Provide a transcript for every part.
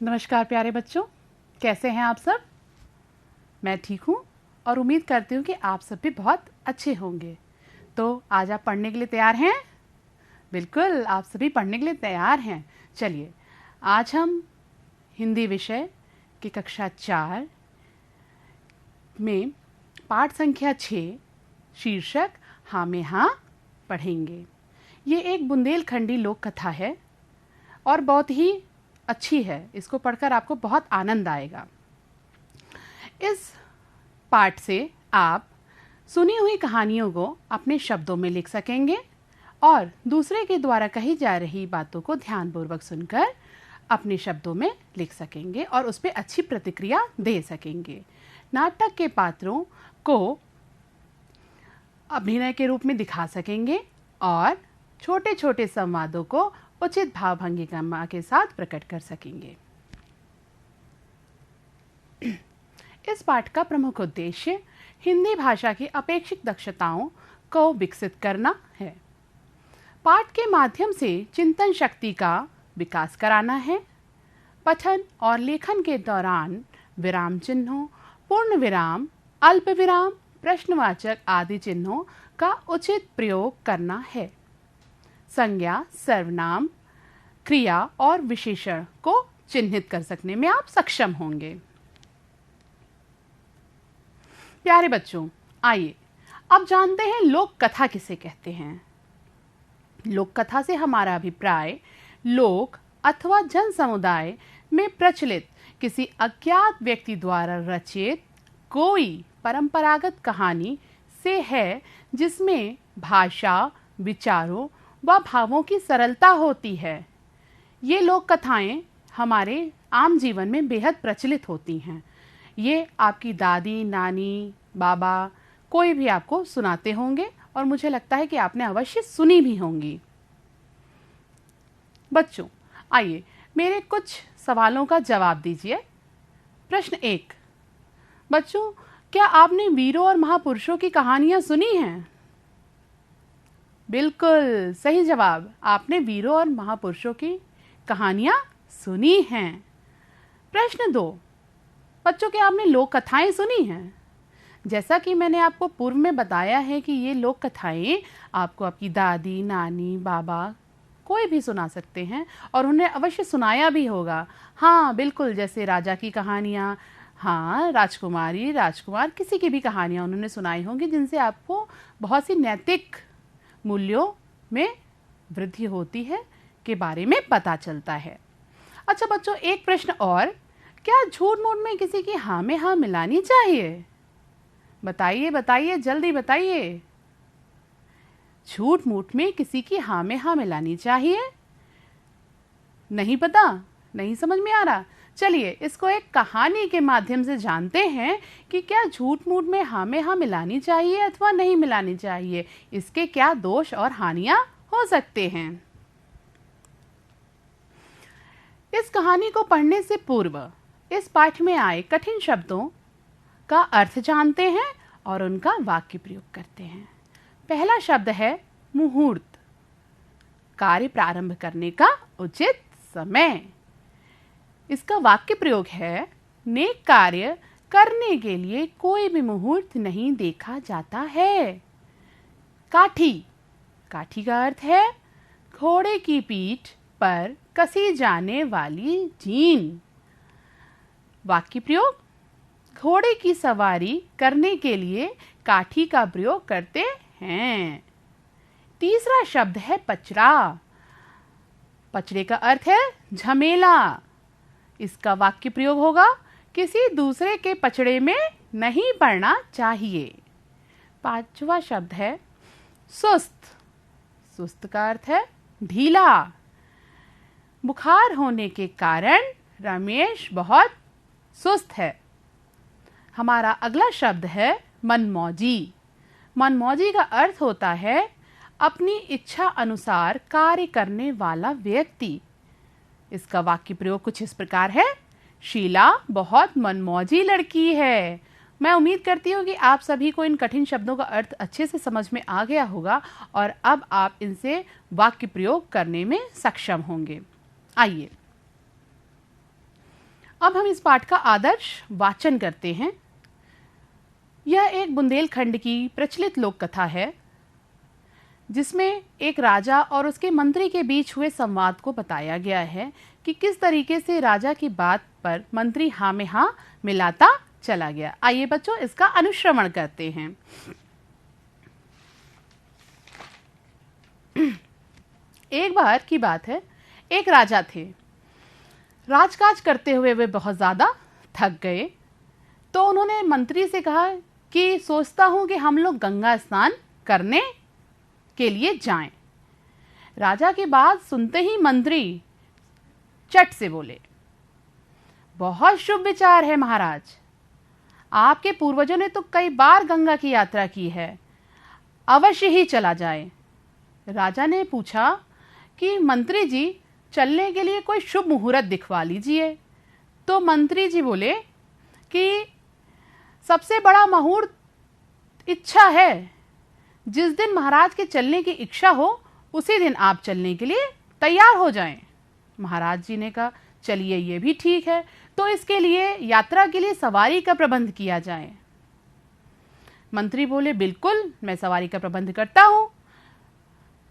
नमस्कार प्यारे बच्चों, कैसे हैं आप सब। मैं ठीक हूँ और उम्मीद करती हूँ कि आप सब भी बहुत अच्छे होंगे। तो आज आप पढ़ने के लिए तैयार हैं? बिल्कुल, आप सभी पढ़ने के लिए तैयार हैं। चलिए, आज हम हिंदी विषय की कक्षा 4 में पाठ संख्या 6 शीर्षक हाँ में हाँ पढ़ेंगे। ये एक बुंदेलखंडी लोक कथा है और बहुत ही अच्छी है। इसको पढ़कर आपको बहुत आनंद आएगा। इस पाठ से आप सुनी हुई कहानियों को अपने शब्दों में लिख सकेंगे और दूसरे के द्वारा कही जा रही बातों को ध्यानपूर्वक सुनकर अपने शब्दों में लिख सकेंगे और उस पर अच्छी प्रतिक्रिया दे सकेंगे। नाटक के पात्रों को अभिनय के रूप में दिखा सकेंगे और छोटे छोटे संवादों को उचित भावभंगिमा के साथ प्रकट कर सकेंगे। इस पाठ का प्रमुख उद्देश्य हिंदी भाषा की अपेक्षित दक्षताओं को विकसित करना है। पाठ के माध्यम से चिंतन शक्ति का विकास कराना है। पठन और लेखन के दौरान विराम चिन्हों, पूर्ण विराम, अल्प विराम, प्रश्नवाचक आदि चिन्हों का उचित प्रयोग करना है। संज्ञा, सर्वनाम, क्रिया और विशेषण को चिन्हित कर सकने में आप सक्षम होंगे। प्यारे बच्चों, आइए अब जानते हैं लोक कथा किसे कहते हैं। लोक कथा से हमारा अभिप्राय लोक अथवा जन समुदाय में प्रचलित किसी अज्ञात व्यक्ति द्वारा रचित कोई परंपरागत कहानी से है जिसमें भाषा, विचारों व भावों की सरलता होती है। ये लोक कथाएं हमारे आम जीवन में बेहद प्रचलित होती हैं। ये आपकी दादी, नानी, बाबा कोई भी आपको सुनाते होंगे और मुझे लगता है कि आपने अवश्य सुनी भी होंगी। बच्चों, आइए मेरे कुछ सवालों का जवाब दीजिए। प्रश्न 1, बच्चों क्या आपने वीरों और महापुरुषों की कहानियां सुनी हैं? बिल्कुल सही जवाब, आपने वीरों और महापुरुषों की कहानियां सुनी हैं। प्रश्न 2, बच्चों क्या आपने लोक कथाएं सुनी हैं? जैसा कि मैंने आपको पूर्व में बताया है कि ये लोक कथाएं आपको आपकी दादी, नानी, बाबा कोई भी सुना सकते हैं और उन्हें अवश्य सुनाया भी होगा। हाँ बिल्कुल, जैसे राजा की कहानियाँ, हाँ राजकुमारी, राजकुमार, किसी की भी कहानियाँ उन्होंने सुनाई होंगी जिनसे आपको बहुत सी नैतिक मूल्यों में वृद्धि होती है के बारे में पता चलता है। अच्छा बच्चों, एक प्रश्न और, क्या झूठ मूठ में किसी की हाँ में हाँ मिलानी चाहिए? बताइए बताइए, जल्दी बताइए। झूठ मूठ में किसी की हाँ में हाँ मिलानी चाहिए? नहीं पता, नहीं समझ में आ रहा? चलिए इसको एक कहानी के माध्यम से जानते हैं कि क्या झूठ मूठ में हाँ मिलानी चाहिए अथवा नहीं मिलानी चाहिए, इसके क्या दोष और हानियां हो सकते हैं। इस कहानी को पढ़ने से पूर्व इस पाठ में आए कठिन शब्दों का अर्थ जानते हैं और उनका वाक्य प्रयोग करते हैं। पहला शब्द है मुहूर्त, कार्य प्रारंभ करने का उचित समय। इसका वाक्य प्रयोग है, नेक कार्य करने के लिए कोई भी मुहूर्त नहीं देखा जाता है। काठी, काठी का अर्थ है घोड़े की पीठ पर कसी जाने वाली जीन। वाक्य प्रयोग, घोड़े की सवारी करने के लिए काठी का प्रयोग करते हैं। तीसरा शब्द है पचड़ा, पचड़े का अर्थ है झमेला। इसका वाक्य प्रयोग होगा, किसी दूसरे के पचड़े में नहीं पड़ना चाहिए। पांचवा शब्द है सुस्त, सुस्त का अर्थ है ढीला। बुखार होने के कारण रमेश बहुत सुस्त है। हमारा अगला शब्द है मनमौजी। मनमौजी का अर्थ होता है अपनी इच्छा अनुसार कार्य करने वाला व्यक्ति। इसका वाक्य प्रयोग कुछ इस प्रकार है, शीला बहुत मनमौजी लड़की है। मैं उम्मीद करती हूँ कि आप सभी को इन कठिन शब्दों का अर्थ अच्छे से समझ में आ गया होगा और अब आप इनसे वाक्य प्रयोग करने में सक्षम होंगे। आइए अब हम इस पाठ का आदर्श वाचन करते हैं। यह एक बुंदेलखंड की प्रचलित लोक कथा है जिसमें एक राजा और उसके मंत्री के बीच हुए संवाद को बताया गया है कि किस तरीके से राजा की बात पर मंत्री हाँ में हाँ मिलाता चला गया। आइए बच्चों इसका अनुश्रवण करते हैं। एक बार की बात है, एक राजा थे। राजकाज करते हुए वे बहुत ज़्यादा थक गए, तो उन्होंने मंत्री से कहा कि सोचता हूँ कि हम लोग गंगा स्नान करने के लिए जाएं। राजा की बात सुनते ही मंत्री चट से बोले, बहुत शुभ विचार है महाराज, आपके पूर्वजों ने तो कई बार गंगा की यात्रा की है, अवश्य ही चला जाए। राजा ने पूछा कि मंत्री जी चलने के लिए कोई शुभ मुहूर्त दिखवा लीजिए। तो मंत्री जी बोले कि सबसे बड़ा मुहूर्त इच्छा है, जिस दिन महाराज के चलने की इच्छा हो उसी दिन आप चलने के लिए तैयार हो जाएं। महाराज जी ने कहा चलिए ये भी ठीक है, तो इसके लिए यात्रा के लिए सवारी का प्रबंध किया जाए। मंत्री बोले बिल्कुल मैं सवारी का प्रबंध करता हूँ।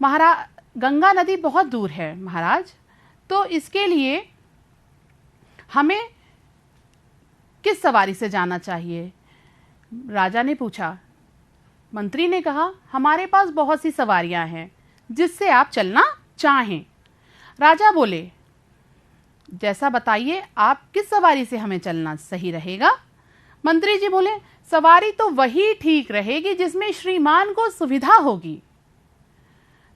महाराज गंगा नदी बहुत दूर है महाराज, तो इसके लिए हमें किस सवारी से जाना चाहिए? राजा ने पूछा। मंत्री ने कहा हमारे पास बहुत सी सवारियां हैं जिससे आप चलना चाहें। राजा बोले जैसा बताइए, आप किस सवारी से हमें चलना सही रहेगा? मंत्री जी बोले सवारी तो वही ठीक रहेगी जिसमें श्रीमान को सुविधा होगी।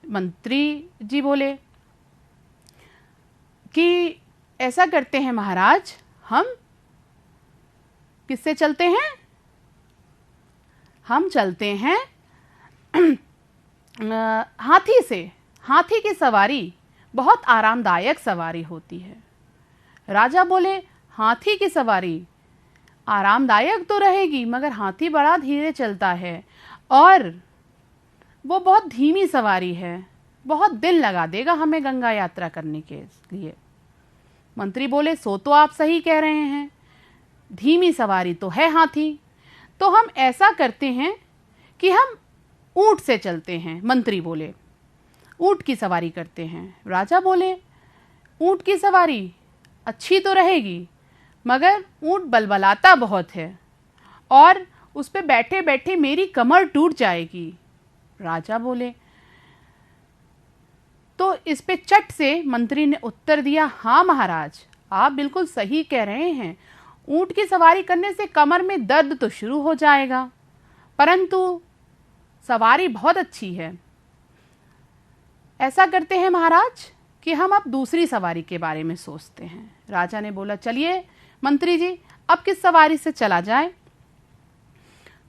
मंत्री जी बोले कि ऐसा करते हैं महाराज, हम किससे चलते हैं? हम चलते हैं हाथी से। हाथी की सवारी बहुत आरामदायक सवारी होती है। राजा बोले हाथी की सवारी आरामदायक तो रहेगी, मगर हाथी बड़ा धीरे चलता है और वो बहुत धीमी सवारी है, बहुत दिन लगा देगा हमें गंगा यात्रा करने के लिए। मंत्री बोले सो तो आप सही कह रहे हैं, धीमी सवारी तो है हाथी, तो हम ऐसा करते हैं कि हम ऊंट से चलते हैं। मंत्री बोले ऊंट की सवारी करते हैं। राजा बोले ऊंट की सवारी अच्छी तो रहेगी, मगर ऊंट बलबलाता बहुत है और उस पे बैठे बैठे मेरी कमर टूट जाएगी। राजा बोले तो इस पे चट से मंत्री ने उत्तर दिया, हाँ महाराज आप बिल्कुल सही कह रहे हैं, ऊंट की सवारी करने से कमर में दर्द तो शुरू हो जाएगा, परंतु सवारी बहुत अच्छी है। ऐसा करते हैं महाराज कि हम अब दूसरी सवारी के बारे में सोचते हैं। राजा ने बोला चलिए मंत्री जी अब किस सवारी से चला जाए?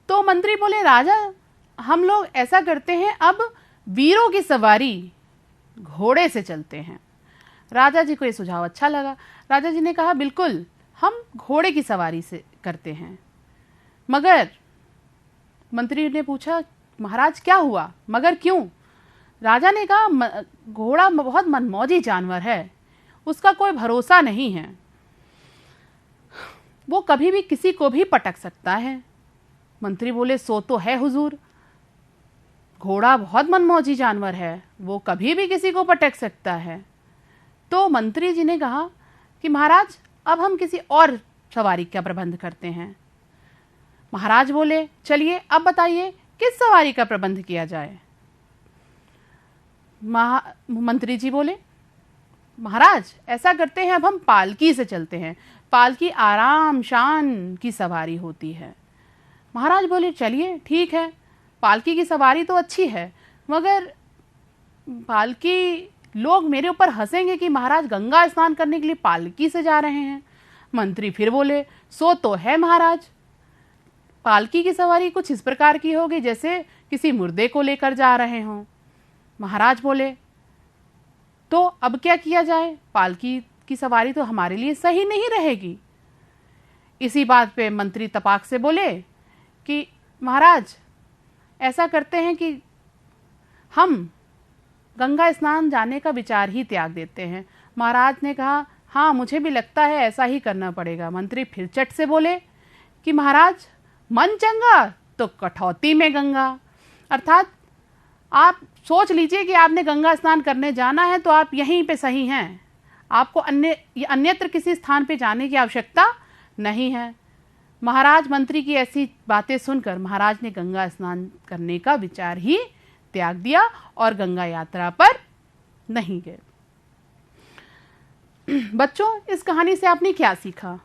तो मंत्री बोले राजा हम लोग ऐसा करते हैं, अब वीरों की सवारी घोड़े से चलते हैं। राजा जी को ये सुझाव अच्छा लगा। राजा जी ने कहा बिल्कुल हम घोड़े की सवारी से करते हैं। मगर मंत्री ने पूछा महाराज क्या हुआ, मगर क्यों? राजा ने कहा घोड़ा बहुत मनमौजी जानवर है, उसका कोई भरोसा नहीं है, वो कभी भी किसी को भी पटक सकता है। मंत्री बोले सो तो है हुजूर, घोड़ा बहुत मनमौजी जानवर है, वो कभी भी किसी को पटक सकता है। तो मंत्री जी ने कहा कि महाराज अब हम किसी और सवारी का प्रबंध करते हैं। महाराज बोले चलिए अब बताइए किस सवारी का प्रबंध किया जाए? मंत्री जी बोले महाराज ऐसा करते हैं, अब हम पालकी से चलते हैं, पालकी आराम शान की सवारी होती है। महाराज बोले चलिए ठीक है, पालकी की सवारी तो अच्छी है, मगर पालकी लोग मेरे ऊपर हंसेंगे कि महाराज गंगा स्नान करने के लिए पालकी से जा रहे हैं। मंत्री फिर बोले सो तो है महाराज, पालकी की सवारी कुछ इस प्रकार की होगी जैसे किसी मुर्दे को लेकर जा रहे हों। महाराज बोले तो अब क्या किया जाए, पालकी की सवारी तो हमारे लिए सही नहीं रहेगी। इसी बात पे मंत्री तपाक से बोले कि महाराज ऐसा करते हैं कि हम गंगा स्नान जाने का विचार ही त्याग देते हैं। महाराज ने कहा हाँ, मुझे भी लगता है ऐसा ही करना पड़ेगा। मंत्री फिर चट से बोले कि महाराज, मन चंगा तो कठौती में गंगा। अर्थात आप सोच लीजिए कि आपने गंगा स्नान करने जाना है तो आप यहीं पे सही हैं, आपको अन्यत्र किसी स्थान पे जाने की आवश्यकता नहीं है। महाराज मंत्री की ऐसी बातें सुनकर महाराज ने गंगा स्नान करने का विचार ही त्याग दिया और गंगा यात्रा पर नहीं गए। बच्चों, इस कहानी से आपने क्या सीखा?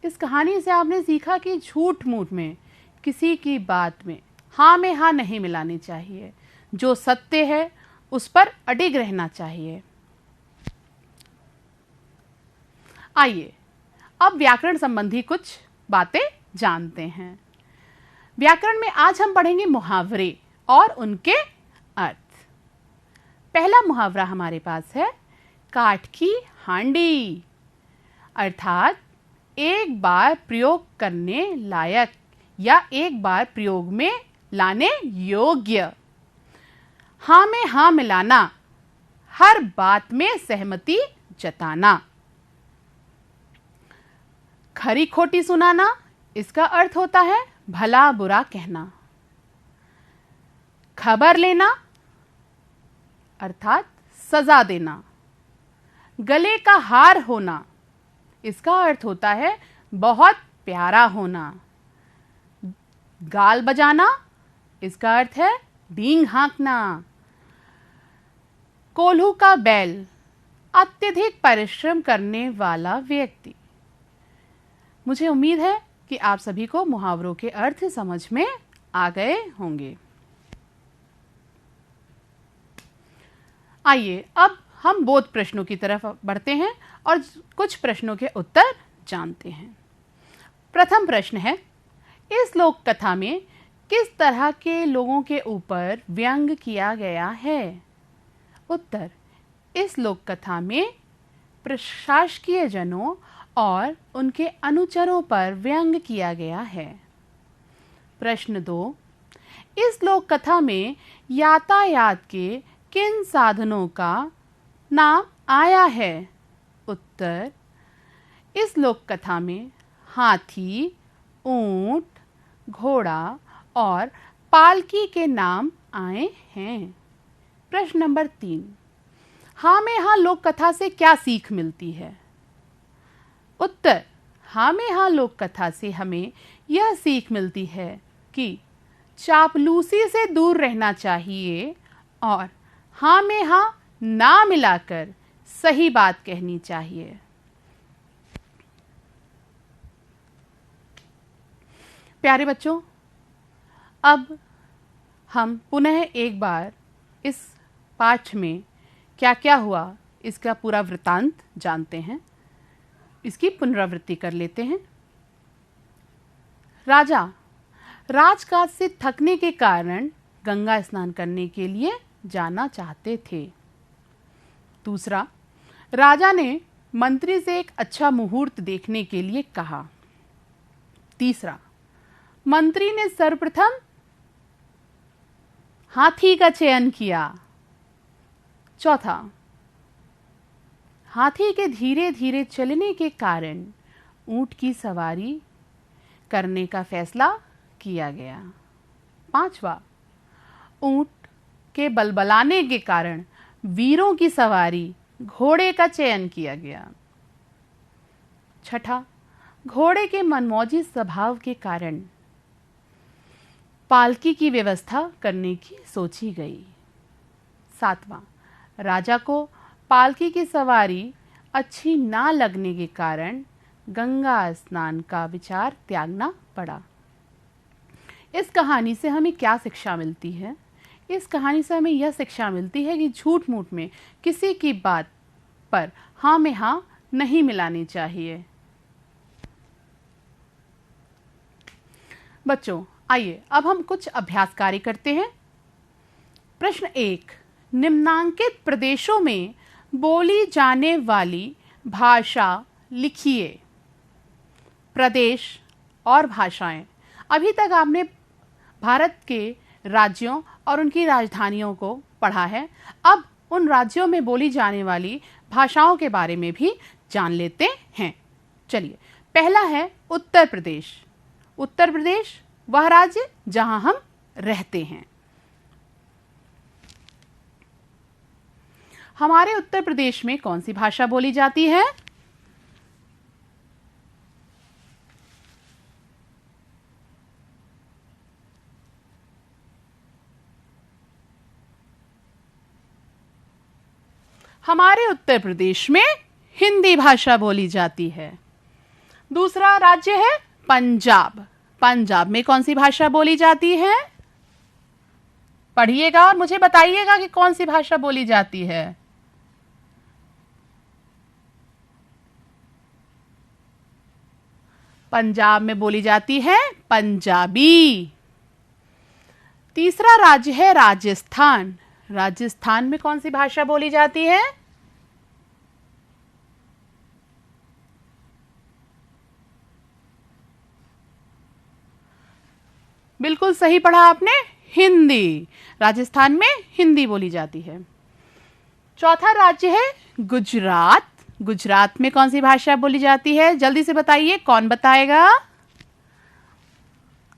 इस कहानी से आपने सीखा कि झूठ मूठ में, किसी की बात में हाँ नहीं मिलानी चाहिए। जो सत्य है उस पर अडिग रहना चाहिए। आइए अब व्याकरण संबंधी कुछ बातें जानते हैं। व्याकरण में आज हम पढ़ेंगे मुहावरे और उनके अर्थ। पहला मुहावरा हमारे पास है काठ की हांडी, अर्थात एक बार प्रयोग करने लायक या एक बार प्रयोग में लाने योग्य। हाँ में हाँ मिलाना, हर बात में सहमति जताना। खरी खोटी सुनाना, इसका अर्थ होता है भला बुरा कहना। खबर लेना अर्थात सजा देना। गले का हार होना, इसका अर्थ होता है बहुत प्यारा होना। गाल बजाना, इसका अर्थ है बींग हाँकना। कोल्हू का बैल, अत्यधिक परिश्रम करने वाला व्यक्ति। मुझे उम्मीद है कि आप सभी को मुहावरों के अर्थ समझ में आ गए होंगे। आइए अब हम बोध प्रश्नों की तरफ बढ़ते हैं और कुछ प्रश्नों के उत्तर जानते हैं। प्रथम प्रश्न है, इस लोक कथा में किस तरह के लोगों के ऊपर व्यंग किया गया है? उत्तर, इस लोक कथा में प्रशासकीय जनों और उनके अनुचरों पर व्यंग किया गया है। प्रश्न 2, इस लोक कथा में यातायात के किन साधनों का नाम आया है? उत्तर, इस लोक कथा में हाथी, ऊंट, घोड़ा और पालकी के नाम आए हैं। प्रश्न नंबर 3, हाँ में हाँ लोक कथा से क्या सीख मिलती है? उत्तर, हाँ में हाँ लोक कथा से हमें यह सीख मिलती है कि चापलूसी से दूर रहना चाहिए और हाँ में हाँ ना मिलाकर सही बात कहनी चाहिए। प्यारे बच्चों, अब हम पुनः एक बार इस पाठ में क्या क्या हुआ इसका पूरा वृत्तांत जानते हैं। इसकी पुनरावृत्ति कर लेते हैं। राजा राजकाज से थकने के कारण गंगा स्नान करने के लिए जाना चाहते थे। दूसरा, राजा ने मंत्री से एक अच्छा मुहूर्त देखने के लिए कहा। तीसरा, मंत्री ने सर्वप्रथम हाथी का चयन किया। चौथा, हाथी के धीरे धीरे चलने के कारण ऊंट की सवारी करने का फैसला किया गया। पांचवा, ऊंट के बलबलाने के कारण वीरों की सवारी घोड़े का चयन किया गया। छठा, घोड़े के मनमौजी स्वभाव के कारण पालकी की व्यवस्था करने की सोची गई। सातवां, राजा को पालकी की सवारी अच्छी ना लगने के कारण गंगा स्नान का विचार त्यागना पड़ा। इस कहानी से हमें क्या शिक्षा मिलती है? इस कहानी से हमें यह शिक्षा मिलती है कि झूठ मूठ में किसी की बात पर हाँ में हाँ नहीं मिलानी चाहिए। बच्चों, आइए अब हम कुछ अभ्यास कार्य करते हैं। प्रश्न 1, निम्नांकित प्रदेशों में बोली जाने वाली भाषा लिखिए। प्रदेश और भाषाएं। अभी तक आपने भारत के राज्यों और उनकी राजधानियों को पढ़ा है। अब उन राज्यों में बोली जाने वाली भाषाओं के बारे में भी जान लेते हैं। चलिए, पहला है उत्तर प्रदेश। उत्तर प्रदेश वह राज्य जहां हम रहते हैं। हमारे उत्तर प्रदेश में कौन सी भाषा बोली जाती है? हमारे उत्तर प्रदेश में हिंदी भाषा बोली जाती है। दूसरा राज्य है पंजाब। पंजाब में कौन सी भाषा बोली जाती है? पढ़िएगा और मुझे बताइएगा कि कौन सी भाषा बोली जाती है। पंजाब में बोली जाती है पंजाबी। तीसरा राज्य है राजस्थान। राजस्थान में कौन सी भाषा बोली जाती है? बिल्कुल सही पढ़ा आपने, हिंदी। राजस्थान में हिंदी बोली जाती है। चौथा राज्य है गुजरात। गुजरात में कौन सी भाषा बोली जाती है? जल्दी से बताइए, कौन बताएगा?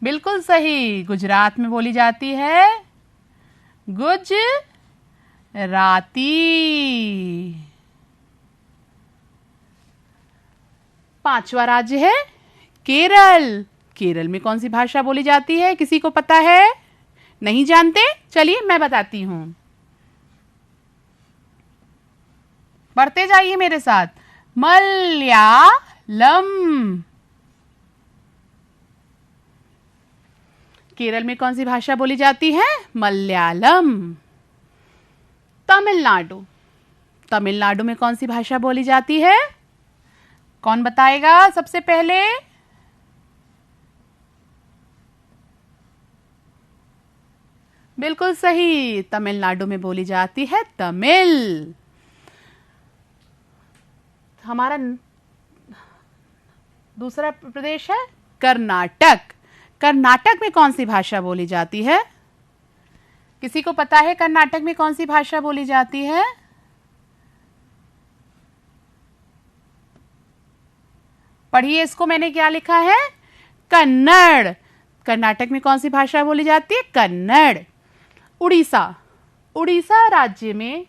बिल्कुल सही, गुजरात में बोली जाती है गुजराती। पांचवा राज्य है केरल। केरल में कौन सी भाषा बोली जाती है? किसी को पता है? नहीं जानते? चलिए मैं बताती हूं, बढ़ते जाइए मेरे साथ। मलयालम। केरल में कौन सी भाषा बोली जाती है? मलयालम। तमिलनाडु। तमिलनाडु में कौन सी भाषा बोली जाती है? कौन बताएगा सबसे पहले? बिल्कुल सही, तमिलनाडु में बोली जाती है तमिल। हमारा दूसरा प्रदेश है कर्नाटक। कर्नाटक में कौन सी भाषा बोली जाती है? किसी को पता है कर्नाटक में कौन सी भाषा बोली जाती है? पढ़िए, इसको मैंने क्या लिखा है? कन्नड़। कर्नाटक में कौन सी भाषा बोली जाती है? कन्नड़। उड़ीसा। उड़ीसा राज्य में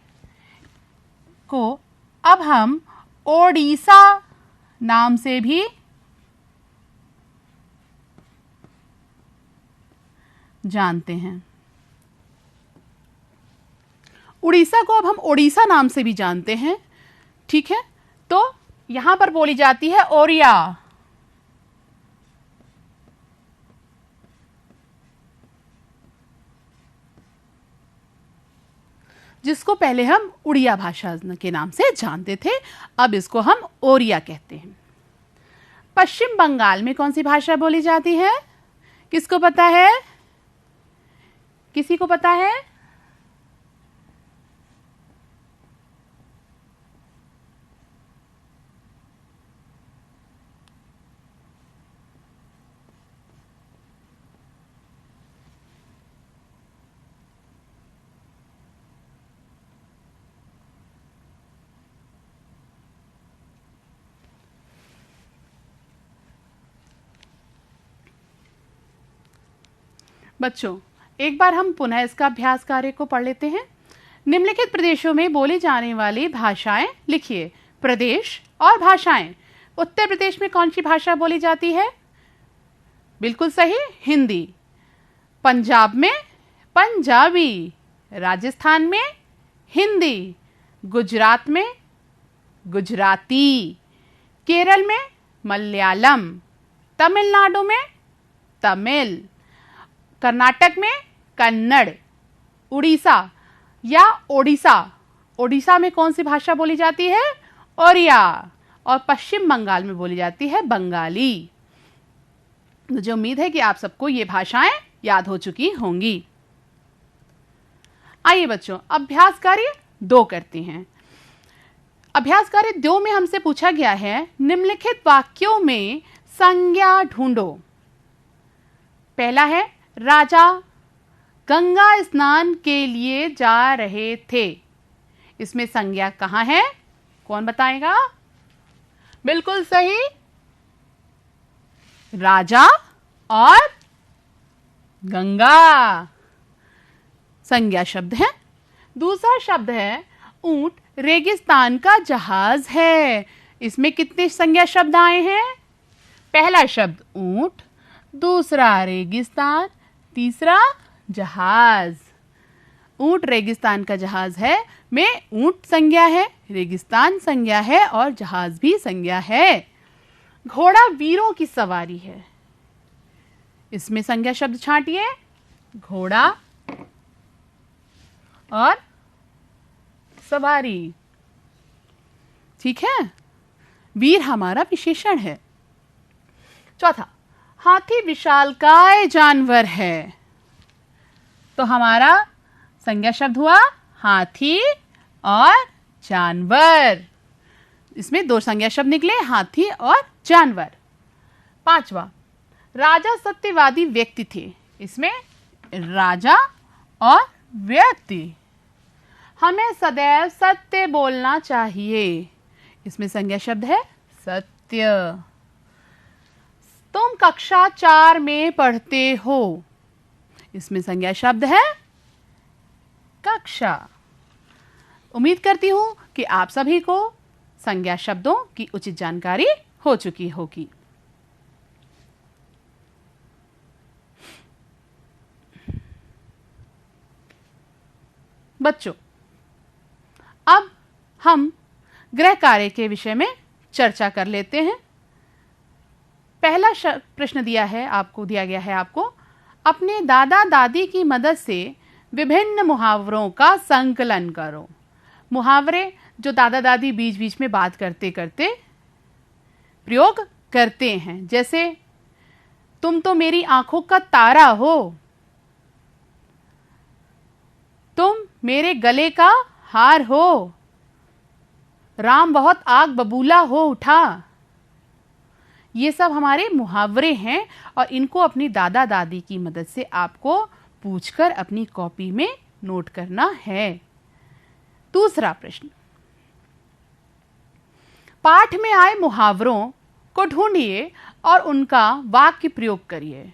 को अब हम ओडिशा नाम से भी जानते हैं। उड़ीसा को अब हम ओडिशा नाम से भी जानते हैं। ठीक है, तो यहां पर बोली जाती है ओरिया। जिसको पहले हम उड़िया भाषा के नाम से जानते थे, अब इसको हम ओरिया कहते हैं। पश्चिम बंगाल में कौन सी भाषा बोली जाती है? किसको पता है? किसी को पता है? बच्चों, एक बार हम पुनः इसका अभ्यास कार्य को पढ़ लेते हैं। निम्नलिखित प्रदेशों में बोली जाने वाली भाषाएं लिखिए। प्रदेश और भाषाएं। उत्तर प्रदेश में कौन सी भाषा बोली जाती है? बिल्कुल सही, हिंदी। पंजाब में पंजाबी। राजस्थान में हिंदी। गुजरात में गुजराती। केरल में मलयालम। तमिलनाडु में तमिल। कर्नाटक में कन्नड़। उड़ीसा या ओडिशा, ओडिशा में कौन सी भाषा बोली जाती है? ओरिया। और पश्चिम बंगाल में बोली जाती है बंगाली। मुझे उम्मीद है कि आप सबको ये भाषाएं याद हो चुकी होंगी। आइए बच्चों, अभ्यास कार्य 2 करते हैं। अभ्यास कार्य 2 में हमसे पूछा गया है, निम्नलिखित वाक्यों में संज्ञा ढूंढो। पहला है, राजा गंगा स्नान के लिए जा रहे थे। इसमें संज्ञा कहाँ है? कौन बताएगा? बिल्कुल सही। राजा और गंगा संज्ञा शब्द है। दूसरा शब्द है ऊंट रेगिस्तान का जहाज है। इसमें कितने संज्ञा शब्द आए हैं? पहला शब्द ऊंट, दूसरा रेगिस्तान, तीसरा जहाज। ऊंट रेगिस्तान का जहाज है में ऊंट संज्ञा है, रेगिस्तान संज्ञा है और जहाज भी संज्ञा है। घोड़ा वीरों की सवारी है। इसमें संज्ञा शब्द छांटिए, घोड़ा और सवारी। ठीक है, वीर हमारा विशेषण है। चौथा, हाथी विशालकाय जानवर है। तो हमारा संज्ञा शब्द हुआ हाथी और जानवर। इसमें दो संज्ञा शब्द निकले, हाथी और जानवर। पांचवा, राजा सत्यवादी व्यक्ति थे। इसमें राजा और व्यक्ति। हमें सदैव सत्य बोलना चाहिए। इसमें संज्ञा शब्द है सत्य। तुम कक्षा 4 में पढ़ते हो। इसमें संज्ञा शब्द है कक्षा। उम्मीद करती हूं कि आप सभी को संज्ञा शब्दों की उचित जानकारी हो चुकी होगी। बच्चों, अब हम गृह कार्य के विषय में चर्चा कर लेते हैं। पहला प्रश्न दिया गया है आपको, अपने दादा दादी की मदद से विभिन्न मुहावरों का संकलन करो। मुहावरे जो दादा दादी बीच बीच में बात करते करते प्रयोग करते हैं, जैसे तुम तो मेरी आंखों का तारा हो, तुम मेरे गले का हार हो, राम बहुत आग बबूला हो उठा। ये सब हमारे मुहावरे हैं और इनको अपनी दादा दादी की मदद से आपको पूछकर अपनी कॉपी में नोट करना है। दूसरा प्रश्न, पाठ में आए मुहावरों को ढूंढिए और उनका वाक्य प्रयोग करिए।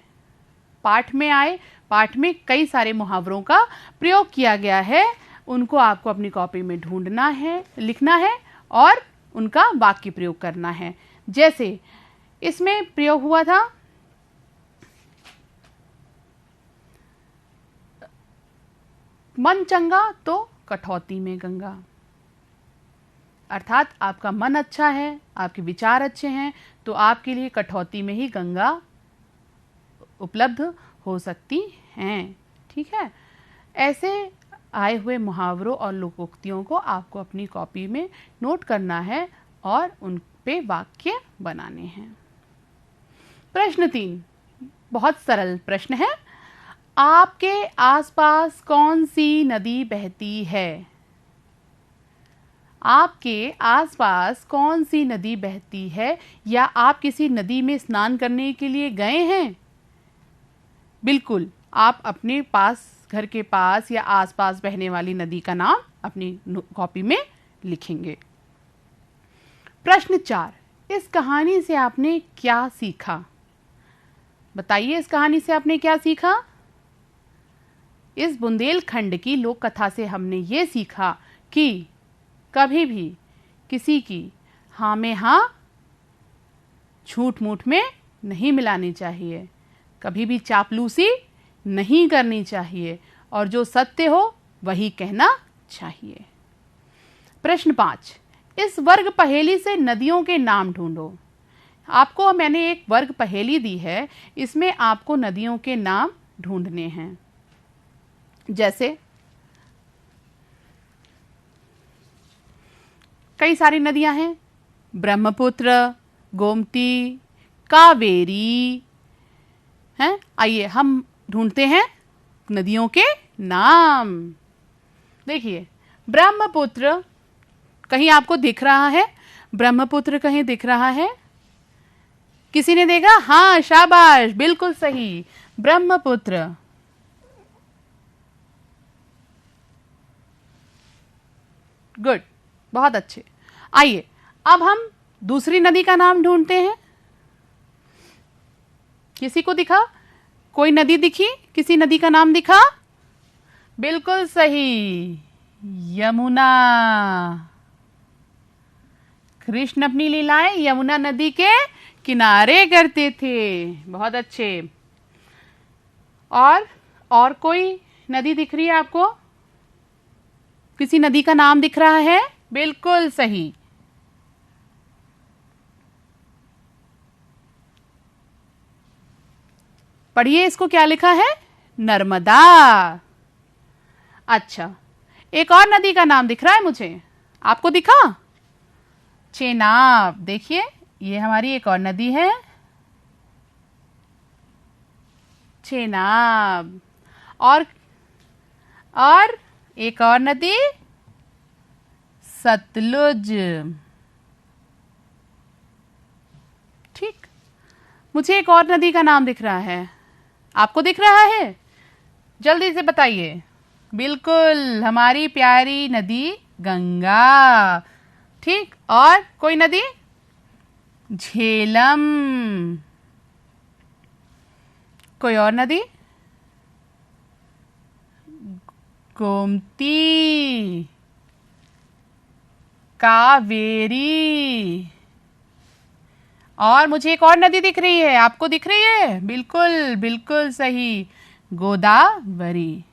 पाठ में कई सारे मुहावरों का प्रयोग किया गया है, उनको आपको अपनी कॉपी में ढूंढना है, लिखना है और उनका वाक्य प्रयोग करना है। जैसे इसमें प्रयोग हुआ था, मन चंगा तो कठौती में गंगा। अर्थात आपका मन अच्छा है, आपके विचार अच्छे हैं, तो आपके लिए कठौती में ही गंगा उपलब्ध हो सकती हैं। ठीक है, ऐसे आए हुए मुहावरों और लोकोक्तियों को आपको अपनी कॉपी में नोट करना है और उन पे वाक्य बनाने हैं। प्रश्न 3 बहुत सरल प्रश्न है। आपके आसपास कौन सी नदी बहती है? आपके आसपास कौन सी नदी बहती है? या आप किसी नदी में स्नान करने के लिए गए हैं? बिल्कुल, आप अपने पास, घर के पास या आसपास बहने वाली नदी का नाम अपनी कॉपी में लिखेंगे। प्रश्न 4, इस कहानी से आपने क्या सीखा? बताइए, इस कहानी से आपने क्या सीखा? इस बुंदेलखंड की लोक कथा से हमने ये सीखा कि कभी भी किसी की हाँ में हाँ, झूठ मूठ में नहीं मिलानी चाहिए, कभी भी चापलूसी नहीं करनी चाहिए और जो सत्य हो वही कहना चाहिए। प्रश्न 5, इस वर्ग पहेली से नदियों के नाम ढूंढो। आपको मैंने एक वर्ग पहेली दी है, इसमें आपको नदियों के नाम ढूंढने हैं। जैसे कई सारी नदियां हैं, ब्रह्मपुत्र, गोमती, कावेरी हैं। आइए हम ढूंढते हैं नदियों के नाम। देखिए, ब्रह्मपुत्र कहीं आपको दिख रहा है? ब्रह्मपुत्र कहीं दिख रहा है? किसी ने देखा? हाँ, शाबाश, बिल्कुल सही, ब्रह्मपुत्र। गुड, बहुत अच्छे। आइए अब हम दूसरी नदी का नाम ढूंढते हैं। किसी को दिखा? कोई नदी दिखी? किसी नदी का नाम दिखा? बिल्कुल सही, यमुना। कृष्ण अपनी लीलाएं यमुना नदी के किनारे करते थे। बहुत अच्छे। और कोई नदी दिख रही है आपको? किसी नदी का नाम दिख रहा है? बिल्कुल सही, पढ़िए इसको, क्या लिखा है? नर्मदा। अच्छा, एक और नदी का नाम दिख रहा है मुझे, आपको दिखा? चेनाब। देखिए, ये हमारी एक और नदी है, चेनाब। और एक और नदी, सतलुज। ठीक, मुझे एक और नदी का नाम दिख रहा है, आपको दिख रहा है? जल्दी से बताइए। बिल्कुल, हमारी प्यारी नदी गंगा। ठीक, और कोई नदी? झेलम। कोई और नदी? गोमती, कावेरी। और मुझे एक और नदी दिख रही है, आपको दिख रही है? बिल्कुल बिल्कुल सही, गोदावरी।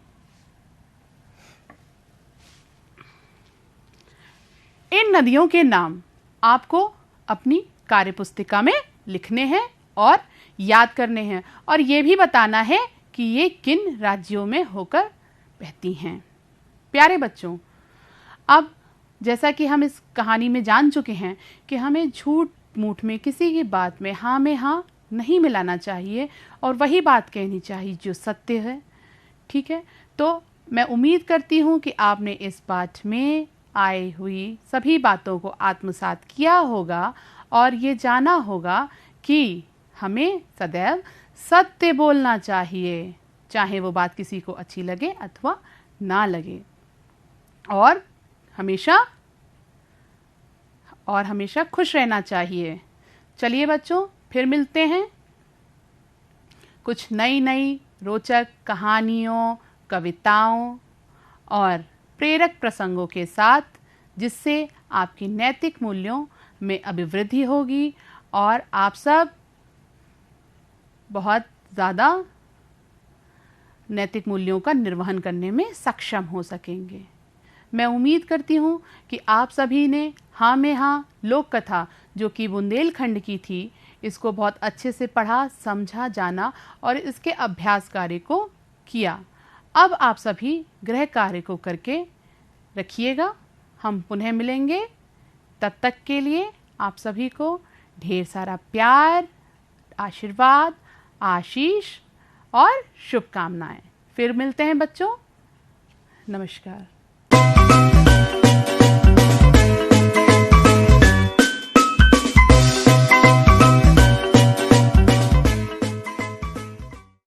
इन नदियों के नाम आपको अपनी कार्यपुस्तिका में लिखने हैं और याद करने हैं, और ये भी बताना है कि ये किन राज्यों में होकर बहती हैं। प्यारे बच्चों, अब जैसा कि हम इस कहानी में जान चुके हैं कि हमें झूठ मूठ में किसी की बात में हाँ नहीं मिलाना चाहिए और वही बात कहनी चाहिए जो सत्य है। ठीक है, तो मैं उम्मीद करती हूँ कि आपने इस पाठ में आई हुई सभी बातों को आत्मसात किया होगा और ये जाना होगा कि हमें सदैव सत्य बोलना चाहिए, चाहे वो बात किसी को अच्छी लगे अथवा ना लगे, और हमेशा खुश रहना चाहिए। चलिए बच्चों, फिर मिलते हैं कुछ नई रोचक कहानियों, कविताओं और प्रेरक प्रसंगों के साथ, जिससे आपकी नैतिक मूल्यों में अभिवृद्धि होगी और आप सब बहुत ज़्यादा नैतिक मूल्यों का निर्वहन करने में सक्षम हो सकेंगे। मैं उम्मीद करती हूँ कि आप सभी ने हाँ में हाँ लोक कथा, जो कि बुंदेलखंड की थी, इसको बहुत अच्छे से पढ़ा, समझा, जाना और इसके अभ्यास कार्य को किया। अब आप सभी गृह कार्य को करके रखिएगा। हम पुनः मिलेंगे, तब तक के लिए आप सभी को ढेर सारा प्यार, आशीर्वाद, आशीष और शुभकामनाएं। फिर मिलते हैं बच्चों। नमस्कार।